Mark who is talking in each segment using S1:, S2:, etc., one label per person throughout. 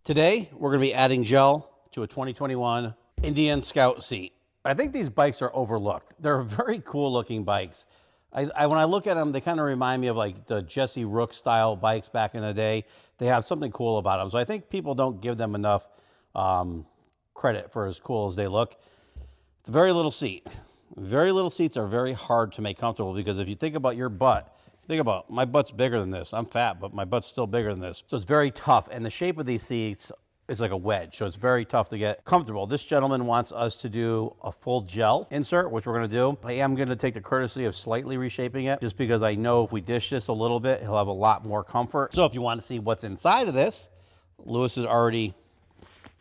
S1: Today, we're going to be adding gel to a 2021 Indian Scout seat. I think these bikes are overlooked. They're very cool looking bikes. When I look at them, they kind of remind me of like the Jesse Rook style bikes back in the day. They have something cool about them. So I think people don't give them enough credit for as cool as they look. It's a very little seat. Very little seats are very hard to make comfortable because if you think about your butt, think about my butt's bigger than this. I'm fat, but my butt's still bigger than this. So it's very tough. And the shape of these seats is like a wedge. So it's very tough to get comfortable. This gentleman wants us to do a full gel insert, which we're going to do. I am going to take the courtesy of slightly reshaping it just because I know if we dish this a little bit, he'll have a lot more comfort. So if you want to see what's inside of this, Lewis has already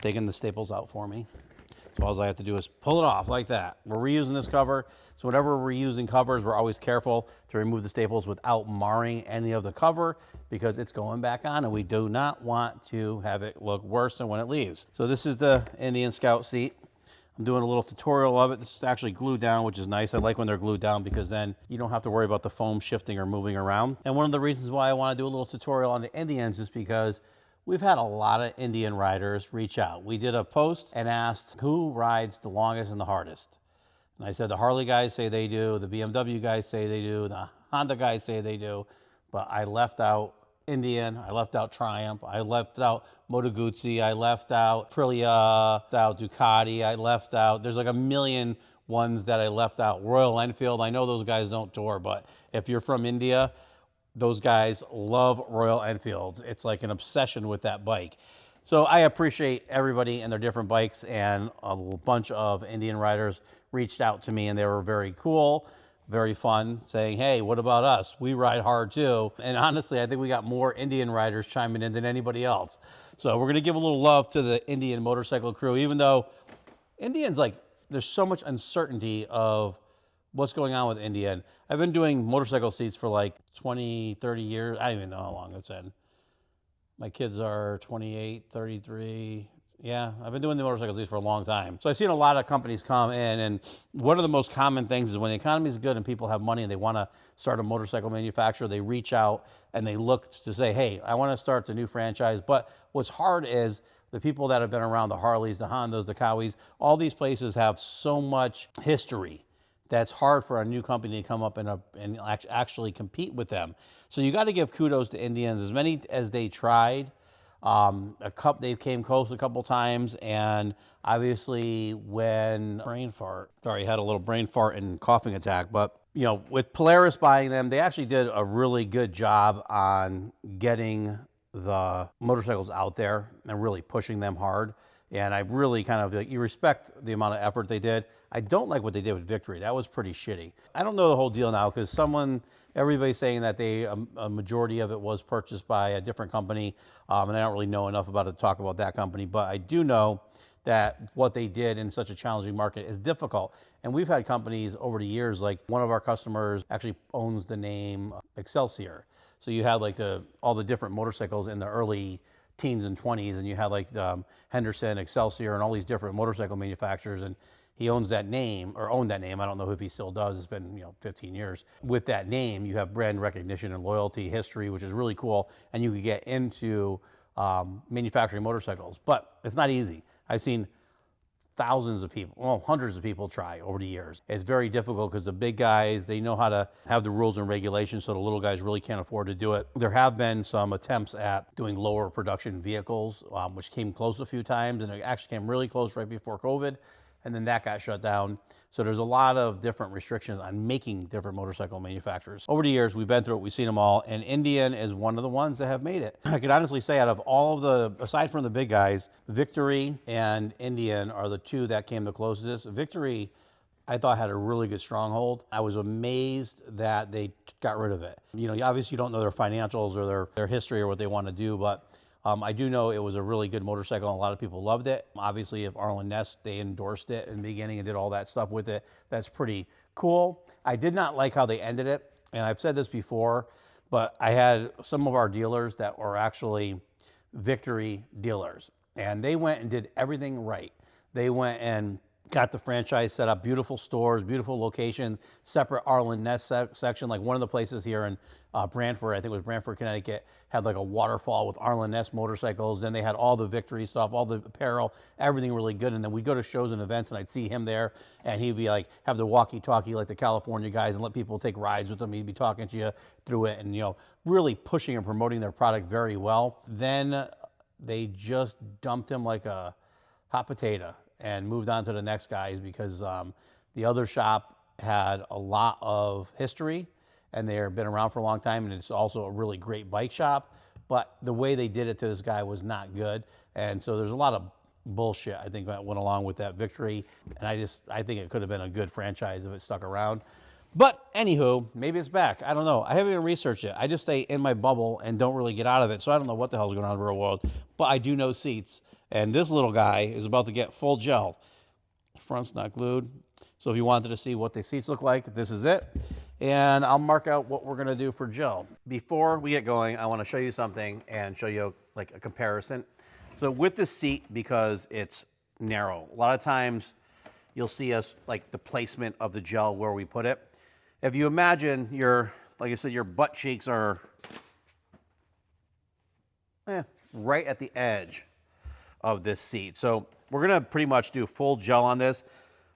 S1: taken the staples out for me. So all I have to do is pull it off like that. We're reusing this cover. So whenever we're reusing covers, we're always careful to remove the staples without marring any of the cover because it's going back on and we do not want to have it look worse than when it leaves. So this is the Indian Scout seat. I'm doing a little tutorial of it. This is actually glued down, which is nice. I like when they're glued down because then you don't have to worry about the foam shifting or moving around. And one of the reasons why I want to do a little tutorial on the Indians is because we've had a lot of Indian riders reach out. We did a post and asked who rides the longest and the hardest. And I said the Harley guys say they do, the BMW guys say they do, the Honda guys say they do, but I left out Indian, I left out Triumph, I left out Moto Guzzi, I left out Aprilia, left out Ducati, I left out, there's like a million ones that I left out. Royal Enfield, I know those guys don't tour, but if you're from India, those guys love Royal Enfields. It's like an obsession with that bike. So I appreciate everybody and their different bikes, and a bunch of Indian riders reached out to me and they were very cool, very fun, saying, hey, what about us? We ride hard too. And honestly, I think we got more Indian riders chiming in than anybody else. So we're gonna give a little love to the Indian motorcycle crew, even though Indians, like, there's so much uncertainty of what's going on with Indian. I've been doing motorcycle seats for like 20, 30 years. I don't even know how long it's been. My kids are 28, 33. Yeah, I've been doing the motorcycle seats for a long time. So I've seen a lot of companies come in, and one of the most common things is when the economy is good and people have money and they want to start a motorcycle manufacturer, they reach out and they look to say, hey, I want to start the new franchise. But what's hard is the people that have been around, the Harleys, the Hondas, the Kawis, all these places have so much history that's hard for a new company to come up and actually compete with them. So you got to give kudos to Indians. As many as they tried, they came close a couple times, and obviously when brain fart, sorry, had a little brain fart and coughing attack, but you know, with Polaris buying them, they actually did a really good job on getting the motorcycles out there and really pushing them hard. And I really kind of, you respect the amount of effort they did. I don't like what they did with Victory. That was pretty shitty. I don't know the whole deal now because everybody's saying that a majority of it was purchased by a different company. And I don't really know enough about it to talk about that company, but I do know that what they did in such a challenging market is difficult. And we've had companies over the years, like one of our customers actually owns the name Excelsior. So you had like all the different motorcycles in the early teens and 20s, and you had like Henderson, Excelsior, and all these different motorcycle manufacturers, and he owns that name, or owned that name. I don't know if he still does. It's been 15 years. With that name, you have brand recognition and loyalty, history, which is really cool, and you can get into manufacturing motorcycles. But it's not easy. I've seen thousands of people, well, hundreds of people try over the years. It's very difficult because the big guys, they know how to have the rules and regulations, so the little guys really can't afford to do it. There have been some attempts at doing lower production vehicles, which came close a few times, and it actually came really close right before COVID, and then that got shut down. So there's a lot of different restrictions on making different motorcycle manufacturers. Over the years, we've been through it, we've seen them all, and Indian is one of the ones that have made it. I could honestly say out of all of the, aside from the big guys, Victory and Indian are the two that came the closest. Victory, I thought, had a really good stronghold. I was amazed that they got rid of it. Obviously you don't know their financials or their history or what they want to do, but I do know it was a really good motorcycle and a lot of people loved it. Obviously, if Arlen Ness, they endorsed it in the beginning and did all that stuff with it. That's pretty cool. I did not like how they ended it. And I've said this before, but I had some of our dealers that were actually Victory dealers, and they went and did everything right. They went and Got the franchise set up, beautiful stores, beautiful location, separate Arlen Nest section. Like one of the places here in Brantford, I think it was Brantford, Connecticut, had like a waterfall with Arlen Nest motorcycles. Then they had all the Victory stuff, all the apparel, everything really good. And then we'd go to shows and events and I'd see him there and he'd be like, have the walkie-talkie like the California guys and let people take rides with him. He'd be talking to you through it and, you know, really pushing and promoting their product very well. Then they just dumped him like a hot potato and moved on to the next guys because the other shop had a lot of history and they've been around for a long time and it's also a really great bike shop, but the way they did it to this guy was not good. And so there's a lot of bullshit, I think, that went along with that Victory. And I think it could have been a good franchise if it stuck around. But anywho, maybe it's back. I don't know. I haven't even researched it. I just stay in my bubble and don't really get out of it. So I don't know what the hell's going on in the real world, but I do know seats. And this little guy is about to get full gel. Front's not glued. So if you wanted to see what the seats look like, this is it. And I'll mark out what we're gonna do for gel. Before we get going, I wanna show you something and show you like a comparison. So with this seat, because it's narrow, a lot of times you'll see us like the placement of the gel where we put it. If you imagine like I said, your butt cheeks are right at the edge of this seat. So we're gonna pretty much do full gel on this.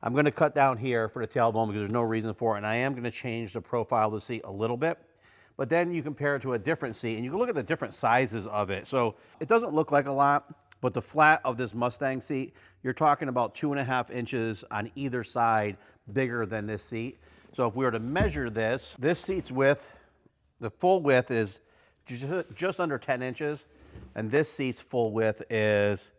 S1: I'm gonna cut down here for the tailbone because there's no reason for it, and I am gonna change the profile of the seat a little bit. But then you compare it to a different seat, and you can look at the different sizes of it. So it doesn't look like a lot, but the flat of this Mustang seat, you're talking about 2.5 inches on either side bigger than this seat. So if we were to measure this seat's width, the full width is just under 10 inches, and this seat's full width is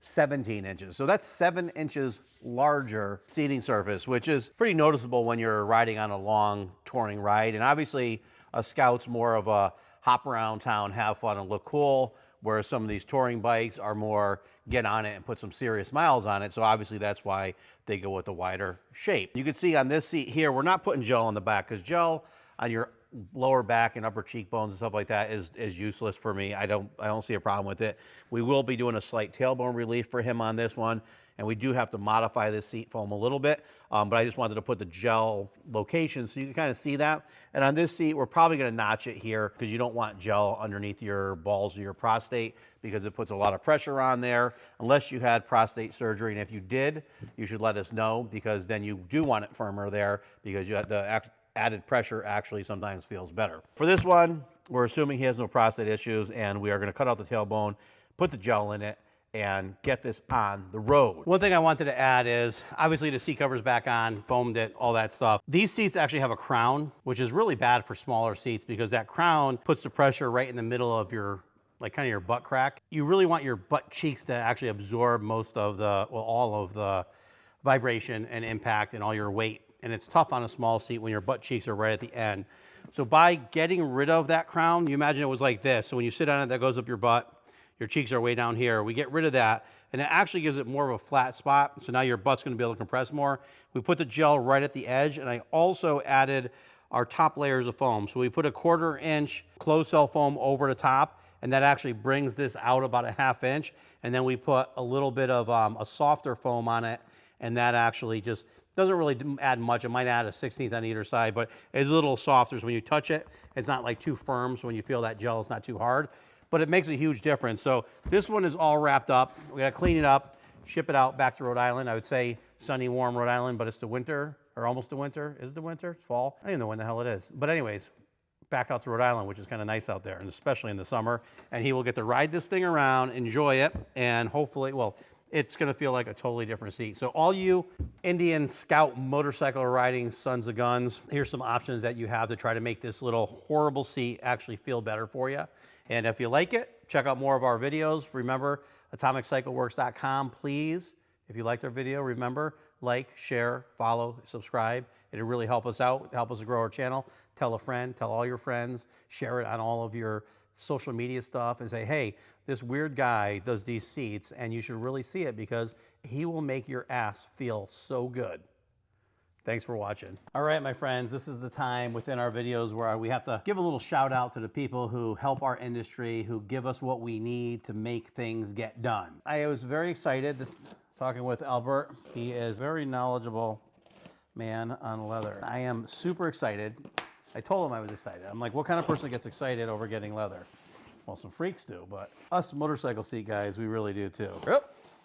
S1: 17 inches. So that's 7 inches larger seating surface, which is pretty noticeable when you're riding on a long touring ride. And obviously a Scout's more of a hop around town, have fun and look cool, whereas some of these touring bikes are more get on it and put some serious miles on it. So obviously that's why they go with the wider shape. You can see on this seat here, we're not putting gel on the back because gel on your lower back and upper cheekbones and stuff like that is useless for me. I don't see a problem with it. We will be doing a slight tailbone relief for him on this one, and we do have to modify this seat foam a little bit, but I just wanted to put the gel location so you can kind of see that. And on this seat, we're probably going to notch it here because you don't want gel underneath your balls or your prostate because it puts a lot of pressure on there unless you had prostate surgery. And if you did, you should let us know because then you do want it firmer there because you have the added pressure actually sometimes feels better. For this one, we're assuming he has no prostate issues, and we are going to cut out the tailbone, put the gel in it, and get this on the road. One thing I wanted to add is, obviously the seat cover's back on, foamed it, all that stuff. These seats actually have a crown, which is really bad for smaller seats because that crown puts the pressure right in the middle of your, like kind of your butt crack. You really want your butt cheeks to actually absorb most of the, well, all of the vibration and impact and all your weight. And it's tough on a small seat when your butt cheeks are right at the end. So by getting rid of that crown, you imagine it was like this. So when you sit on it, that goes up your butt. Your cheeks are way down here. We get rid of that, and it actually gives it more of a flat spot. So now your butt's gonna be able to compress more. We put the gel right at the edge, and I also added our top layers of foam. So we put a 1/4 inch closed cell foam over the top, and that actually brings this out about a 1/2 inch. And then we put a little bit of a softer foam on it, and that actually just doesn't really add much. It might add a 1/16 on either side, but it's a little softer. So when you touch it, it's not like too firm. So when you feel that gel, it's not too hard, but it makes a huge difference. So this one is all wrapped up. We gotta clean it up, ship it out back to Rhode Island. I would say sunny, warm Rhode Island, but it's the winter, or almost the winter. Is it the winter? It's fall. I don't even know when the hell it is. But anyways, back out to Rhode Island, which is kind of nice out there, and especially in the summer. And he will get to ride this thing around, enjoy it, and hopefully, well, it's gonna feel like a totally different seat. So all you Indian Scout motorcycle riding sons of guns, here's some options that you have to try to make this little horrible seat actually feel better for you. And if you like it, check out more of our videos. Remember, atomiccycleworks.com, please. If you liked our video, remember, like, share, follow, subscribe. It'll really help us out, help us grow our channel. Tell a friend, tell all your friends, share it on all of your social media stuff and say, hey, this weird guy does these seats and you should really see it because he will make your ass feel so good. Thanks for watching. All right, my friends, this is the time within our videos where we have to give a little shout out to the people who help our industry, who give us what we need to make things get done. I was very excited. talking with Albert. He is a very knowledgeable man on leather. I am super excited. I told him I was excited. I'm like, what kind of person gets excited over getting leather? Well, some freaks do, but us motorcycle seat guys, we really do too.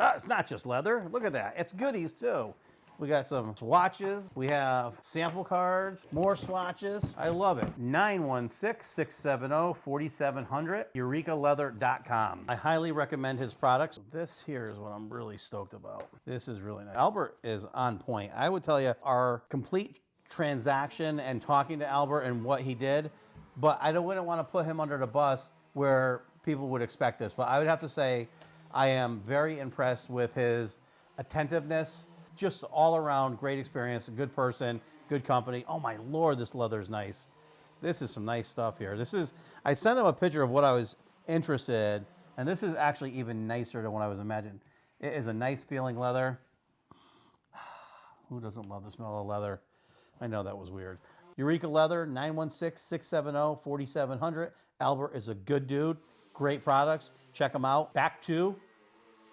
S1: It's not just leather. Look at that. It's goodies too. We got some swatches. We have sample cards, more swatches. I love it. 916-670-4700, eurekaleather.com. I highly recommend his products. This here is what I'm really stoked about. This is really nice. Albert is on point. I would tell you our complete transaction and talking to Albert and what he did, but I wouldn't want to put him under the bus where people would expect this. But I would have to say I am very impressed with his attentiveness. Just all around great experience, a good person, good company. Oh my Lord, this leather is nice. This is some nice stuff here. I sent him a picture of what I was interested in, and this is actually even nicer than what I was imagining. It is a nice feeling leather. Who doesn't love the smell of leather? I know that was weird. Eureka Leather, 916-670-4700. Albert is a good dude. Great products. Check them out. Back to